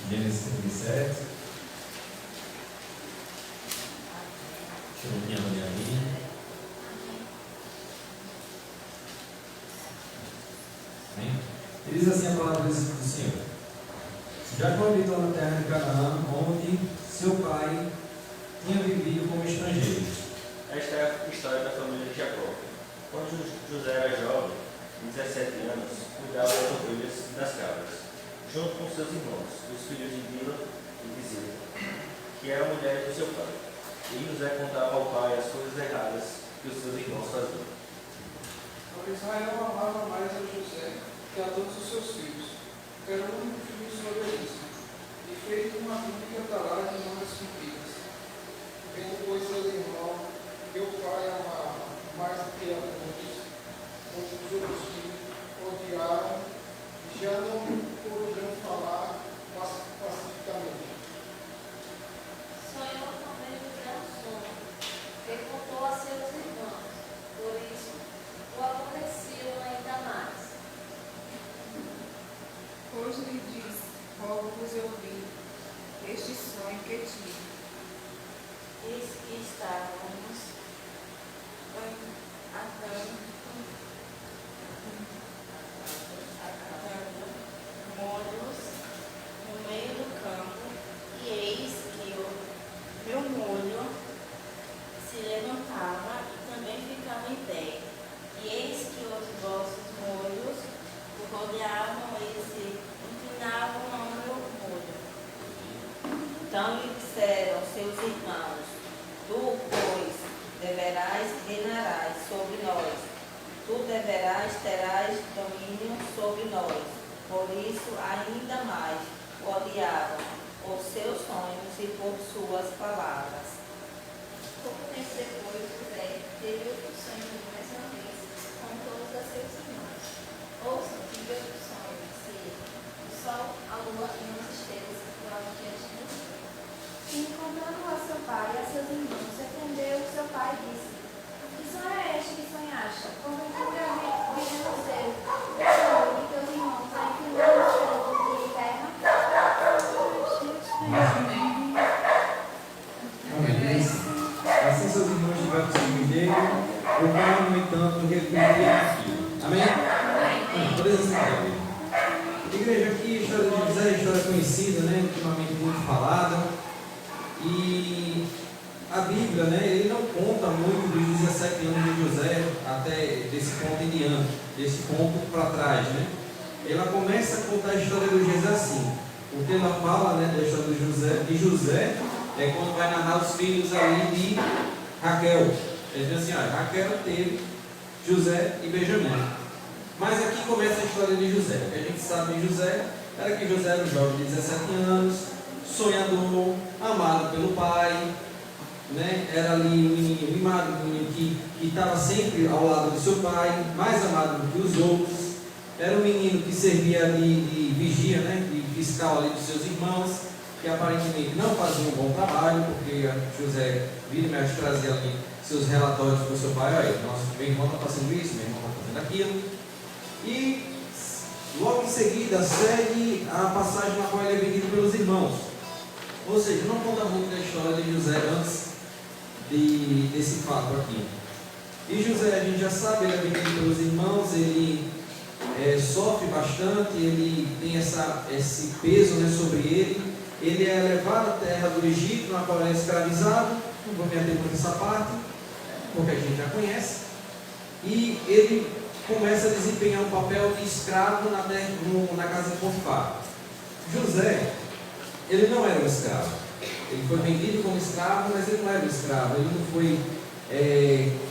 Gênesis 37. Deixa eu ver minha ali. Ele diz assim a palavra do Senhor: Jacó habitou na terra de Canaã, onde seu pai tinha vivido como estrangeiro. Esta é a história da família de Jacó. Quando José era jovem, de 17 anos, cuidava das ovelhas e das cabras, junto com seus irmãos, os filhos de Bila e de Zilpa, que era a mulher do seu pai. E José contava ao pai as coisas erradas que os seus irmãos faziam. Israel amava mais a José que a todos os seus filhos, que era o único filho de sua velhice, e feito uma rúbrica atalhada de mangas compridas. Vendo, pois, seus irmãos, que o pai amava mais do que a todos, os outros filhos odiaram e já não podiam falar pacificamente. Sonhou também um grande sonho, e contou a seus irmãos, por isso o aborreciam ainda mais. Hoje lhe disse, rogo-vos ouvir este sonho que tive. Eis que estávamos atando molhos no meio do campo, e eis que o meu molho se levantava e também ficava em pé. E eis que os vossos molhos o rodeavam e se inclinavam ao meu molho. Então lhe disseram seus irmãos: Tu, pois, deverás reinarás sobre nós. Tu terás domínio sobre nós. Por isso, ainda mais o odiavam por seus sonhos e por suas palavras. Pouco tempo depois, José teve outro sonho mais uma vez, com todos os seus irmãos. Ouçam, tive outro sonho, disse ele. O sol, a lua e as estrelas voavam diante de mim. E encontrando a seu pai e a seus irmãos, repreendeu o seu pai e disse: Que sonho é este que sonhaste? Porventura viemos eu, Senhor, e teus irmãos, a inclinar os céus e terra? Assim seus irmãos tiveram ciúme dele, o pai, no entanto, repreendeu o filho. Amém? Por exemplo, igreja aqui, a história de José é uma história conhecida, né? Ultimamente muito falada. E a Bíblia, né, ele não conta muito dos 17 anos de José até desse ponto em diante, desse ponto para trás, né? Ela começa a contar a história de José assim, porque ela fala, né, da história de José é quando vai narrar os filhos ali de Raquel. Ele diz assim: Raquel teve José e Benjamim. Mas aqui começa a história de José. O que a gente sabe de José era que José era um jovem de 17 anos, sonhador, amado pelo pai, né? Era ali um menino mimado, um menino que estava sempre ao lado do seu pai, mais amado do que os outros. Era um menino que servia ali de vigia, né? De fiscal ali dos seus irmãos, que aparentemente não fazia um bom trabalho, porque José vira e mexe, trazia ali seus relatórios para o seu pai: olha, nosso meu irmão está fazendo isso, meu irmão está fazendo aquilo. E logo em seguida segue a passagem na qual ele é vendido pelos irmãos. Ou seja, não conta muito da história de José antes desse fato aqui. E José, a gente já sabe, ele é vendido pelos irmãos, ele sofre bastante, ele tem esse peso, né, sobre ele. Ele é levado à terra do Egito, na qual ele é escravizado. Não vou me ater muito essa parte, porque a gente já conhece. E ele começa a desempenhar um papel de escravo na casa de Potifar. José, ele não era um escravo. Ele foi vendido como escravo, mas ele não era um escravo. Ele não foi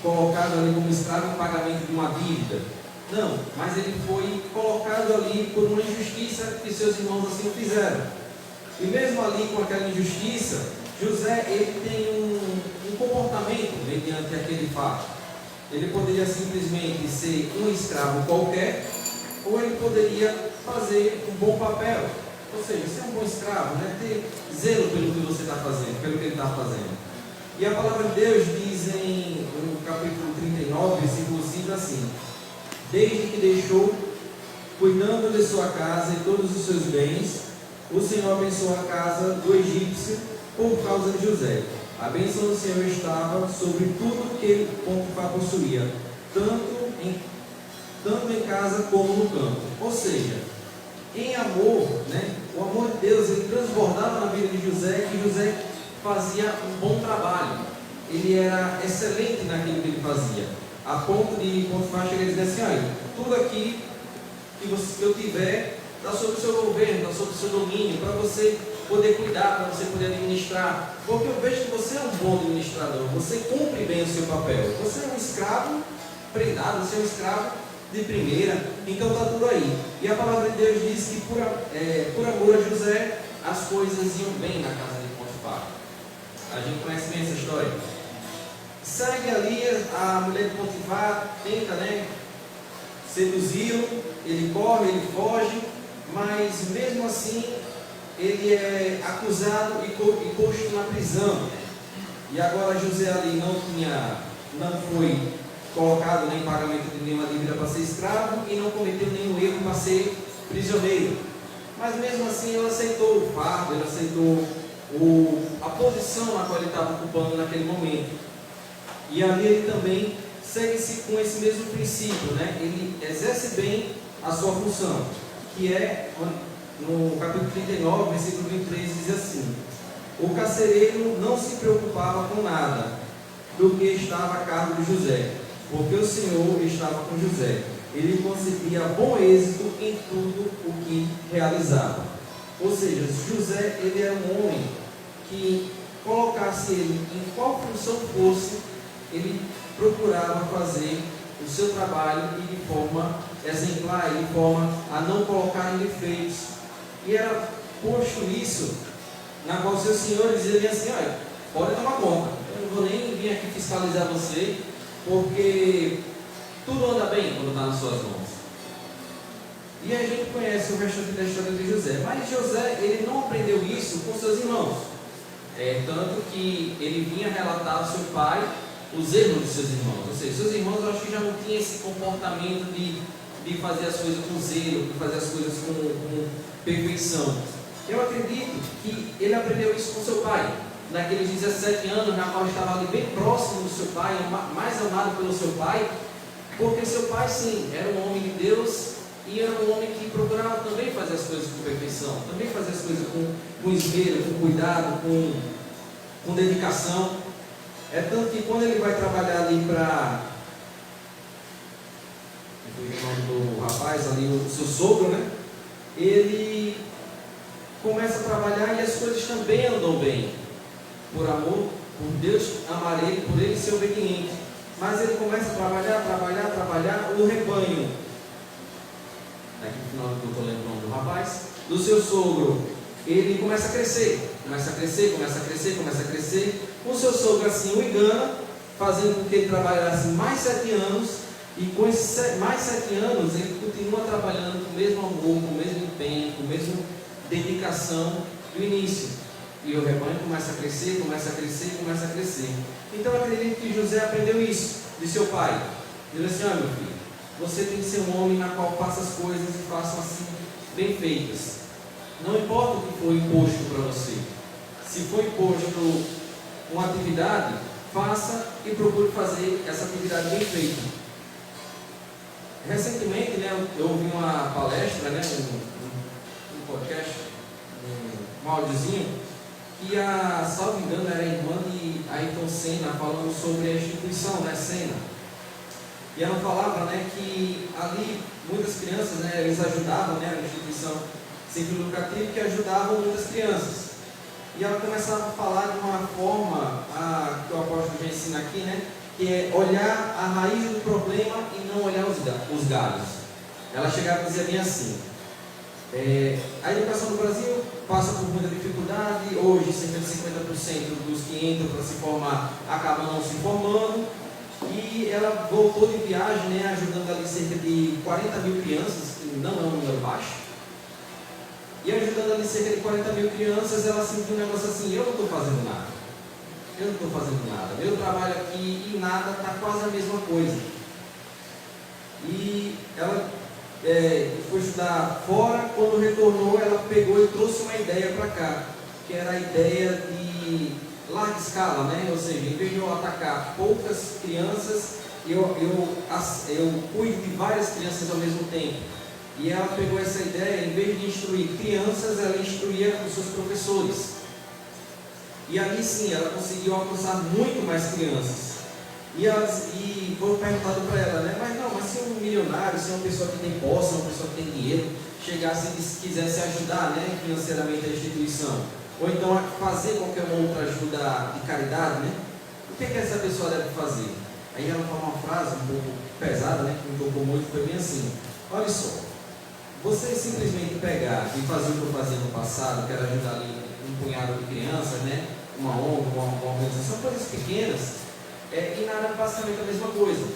colocado ali como escravo em pagamento de uma dívida. Não, mas ele foi colocado ali por uma injustiça que seus irmãos assim o fizeram. E mesmo ali com aquela injustiça, José, ele tem um comportamento mediante aquele fato. Ele poderia simplesmente ser um escravo qualquer, ou ele poderia fazer um bom papel. Ou seja, ser um bom escravo, né? Ter zelo pelo que você está fazendo, pelo que ele está fazendo. E a palavra de Deus diz no capítulo 39, versículo 5 assim: Desde que deixou, cuidando de sua casa e todos os seus bens, o Senhor abençoou a casa do egípcio por causa de José. A bênção do Senhor estava sobre tudo que Potifar possuía, tanto em casa como no campo. Ou seja, em amor, né, o amor de Deus ele transbordava na vida de José, que José fazia um bom trabalho. Ele era excelente naquilo que ele fazia, a ponto de Potifar chegar e dizer assim: olha, tudo aqui que eu tiver está sob o seu governo, está sob o seu domínio, para você poder cuidar, para você poder administrar, porque eu vejo que você é um bom administrador, você cumpre bem o seu papel, você é um escravo prendado, você é um escravo de primeira, então está tudo aí. E a palavra de Deus diz que por amor a José, as coisas iam bem na casa de Potifar. A gente conhece bem essa história. Segue ali, a mulher de Potifar tenta, seduzi-lo, ele corre, ele foge, mas mesmo assim ele é acusado e posto na prisão. E agora José ali não foi colocado nem em pagamento de nenhuma dívida para ser escravo e não cometeu nenhum erro para ser prisioneiro. Mas mesmo assim ele aceitou o fardo, ele aceitou a posição na qual ele estava ocupando naquele momento. E ali ele também segue-se com esse mesmo princípio, ele exerce bem a sua função, que é, no capítulo 39, versículo 23, diz assim: o carcereiro não se preocupava com nada do que estava a cargo de José, porque o Senhor estava com José. Ele conseguia bom êxito em tudo o que realizava. Ou seja, José ele era um homem que, colocasse ele em qual função fosse, ele procurava fazer o seu trabalho e de forma exemplar, de forma a não colocar em defeitos. E era posto isso, na qual seus senhores diziam assim: olha, pode tomar conta, eu não vou nem vir aqui fiscalizar você, porque tudo anda bem quando está nas suas mãos. E a gente conhece o restante da história de José, mas José ele não aprendeu isso com seus irmãos, tanto que ele vinha relatar ao seu pai os erros de seus irmãos. Ou seja, seus irmãos eu acho que já não tinham esse comportamento de fazer as coisas com zelo, de fazer as coisas com perfeição. Eu acredito que ele aprendeu isso com seu pai, naqueles 17 anos, na qual estava ali bem próximo do seu pai, mais amado pelo seu pai, porque seu pai sim, era um homem de Deus e era um homem que procurava também fazer as coisas com perfeição, também fazer as coisas com esmero, com cuidado, com dedicação. É tanto que quando ele vai trabalhar ali para o nome do rapaz ali, o seu sogro, ele começa a trabalhar e as coisas também andam bem, por amor, por Deus amar ele, por ele ser obediente. Mas ele começa a trabalhar o rebanho. Aqui no final eu estou lembrando o nome do rapaz, do seu sogro. Ele começa a crescer. O seu sogro assim o engana, fazendo com que ele trabalhasse mais 7 anos, e com esses mais 7 anos ele continua trabalhando com o mesmo amor, com o mesmo empenho, com a mesma dedicação do início. E o rebanho começa a crescer. Então eu acredito que José aprendeu isso de seu pai. Ele disse assim: olha, meu filho, você tem que ser um homem na qual faça as coisas e façam assim bem feitas. Não importa o que foi imposto para você. Se foi imposto uma atividade, faça e procure fazer essa atividade bem feita. Recentemente, eu ouvi uma palestra, um podcast, um áudiozinho, que salvo engano, era a irmã de Ayrton Senna, falando sobre a instituição, Senna. E ela falava, que ali muitas crianças, eles ajudavam, a instituição sem fim lucrativo, que ajudavam muitas crianças. E ela começava a falar de uma forma, que o apóstolo já ensina aqui, que é olhar a raiz do problema e não olhar os galhos. Ela chegava a dizer bem assim: a educação no Brasil passa por muita dificuldade. Hoje, cerca de 50% dos que entram para se formar acabam não se formando. E ela voltou de viagem, ajudando ali cerca de 40 mil crianças, que não é um número baixo. E ajudando ali cerca de 40 mil crianças, ela sentiu um negócio assim: eu não estou fazendo nada. Meu trabalho aqui e nada está quase a mesma coisa. E ela foi estudar fora. Quando retornou, ela pegou e trouxe uma ideia para cá, que era a ideia de larga escala, né? Ou seja, em vez de eu atacar poucas crianças, eu cuido de várias crianças ao mesmo tempo. E ela pegou essa ideia, em vez de instruir crianças, ela instruía os seus professores. E ali sim, ela conseguiu alcançar muito mais crianças. E foi perguntado para ela, né? Mas se um milionário, se uma pessoa que tem posse, uma pessoa que tem dinheiro, chegasse e quisesse ajudar, né, financeiramente a instituição, ou então fazer qualquer outra ajuda de caridade, né? O que essa pessoa deve fazer? Aí ela fala uma frase um pouco pesada, né, que me tocou muito, foi bem assim: olha só, você simplesmente pegar e fazer o que eu fazia no passado, que era ajudar ali um punhado de crianças, né, uma ONG, uma organização, coisas pequenas, e nada, basicamente a mesma coisa.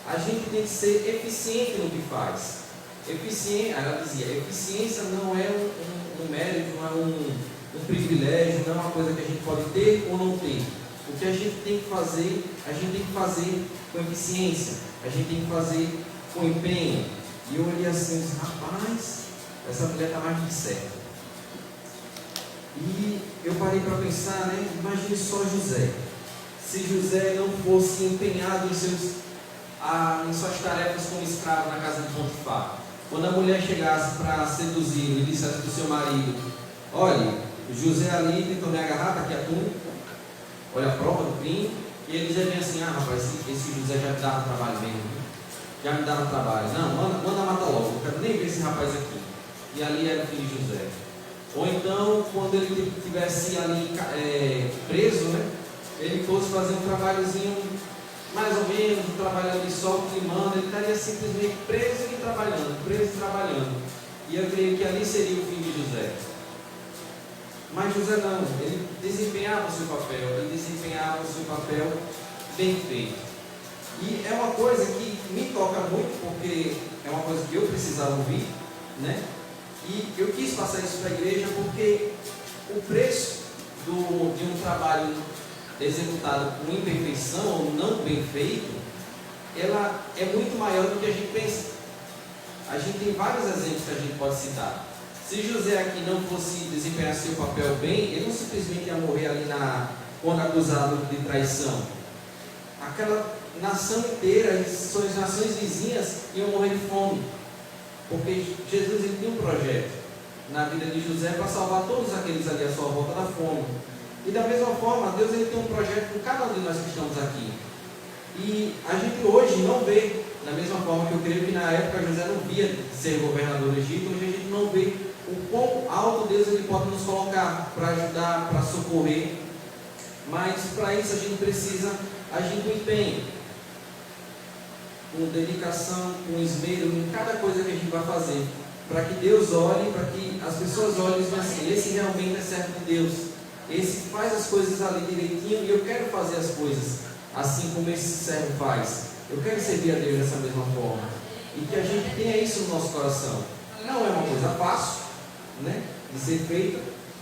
A gente tem que ser eficiente no que faz. Ela dizia, eficiência não é um mérito, não é um privilégio, não é uma coisa que a gente pode ter ou não ter. O que a gente tem que fazer, a gente tem que fazer com eficiência, a gente tem que fazer com empenho. E eu olhei assim e disse, rapaz, essa mulher está mais do que certa. E eu parei para pensar, né? Imagine só José. Se José não fosse empenhado em suas tarefas como escravo na casa de Potifar, quando a mulher chegasse para seduzi-lo e dissesse para o seu marido, olha, José ali tentou me agarrar, está aqui a túnica, olha a prova do crime, e ele já vinha assim, rapaz, esse José já me dava trabalho mesmo, já me dava trabalho, não, manda matar logo, não quero nem ver esse rapaz aqui. E ali era o filho de José. Ou então, quando ele estivesse ali preso, né, ele fosse fazer um trabalhozinho mais ou menos, um trabalho ali só climando, ele estaria simplesmente preso e trabalhando. E eu creio que ali seria o fim de José. Mas José não, ele desempenhava o seu papel bem feito. E é uma coisa que me toca muito, porque é uma coisa que eu precisava ouvir, né? E eu quis passar isso para a igreja porque o preço de um trabalho executado com imperfeição ou não bem feito, ela é muito maior do que a gente pensa. A gente tem vários exemplos que a gente pode citar. Se José aqui não fosse desempenhar seu papel bem, ele não simplesmente ia morrer ali quando acusado de traição. Aquela nação inteira, suas nações vizinhas iam morrer de fome. Porque Jesus ele tinha um projeto na vida de José para salvar todos aqueles ali à sua volta da fome. E da mesma forma, Deus ele tem um projeto com cada um de nós que estamos aqui. E a gente hoje não vê, da mesma forma que eu creio que na época José não via ser governador do Egito, hoje a gente não vê o quão alto Deus ele pode nos colocar para ajudar, para socorrer. Mas para isso a gente precisa agir com empenho, com dedicação, com esmero em cada coisa que a gente vai fazer, para que Deus olhe, para que as pessoas olhem e digam assim, esse realmente é servo de Deus, esse faz as coisas ali direitinho e eu quero fazer as coisas assim como esse servo faz, eu quero servir a Deus dessa mesma forma, e que a gente tenha isso no nosso coração. Não é uma coisa fácil, né, de ser feita,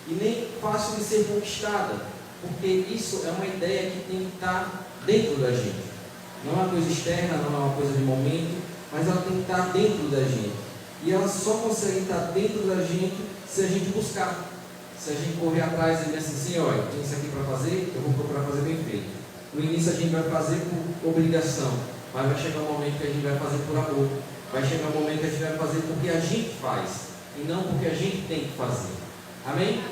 e nem fácil de ser conquistada, porque isso é uma ideia que tem que estar dentro da gente. Não é uma coisa externa, não é uma coisa de momento, mas ela tem que estar dentro da gente. E ela só consegue estar dentro da gente se a gente buscar. Se a gente correr atrás e dizer assim, olha, tem isso aqui para fazer, eu vou procurar fazer bem feito. No início a gente vai fazer por obrigação, mas vai chegar um momento que a gente vai fazer por amor. Vai chegar um momento que a gente vai fazer porque a gente faz, e não porque a gente tem que fazer. Amém?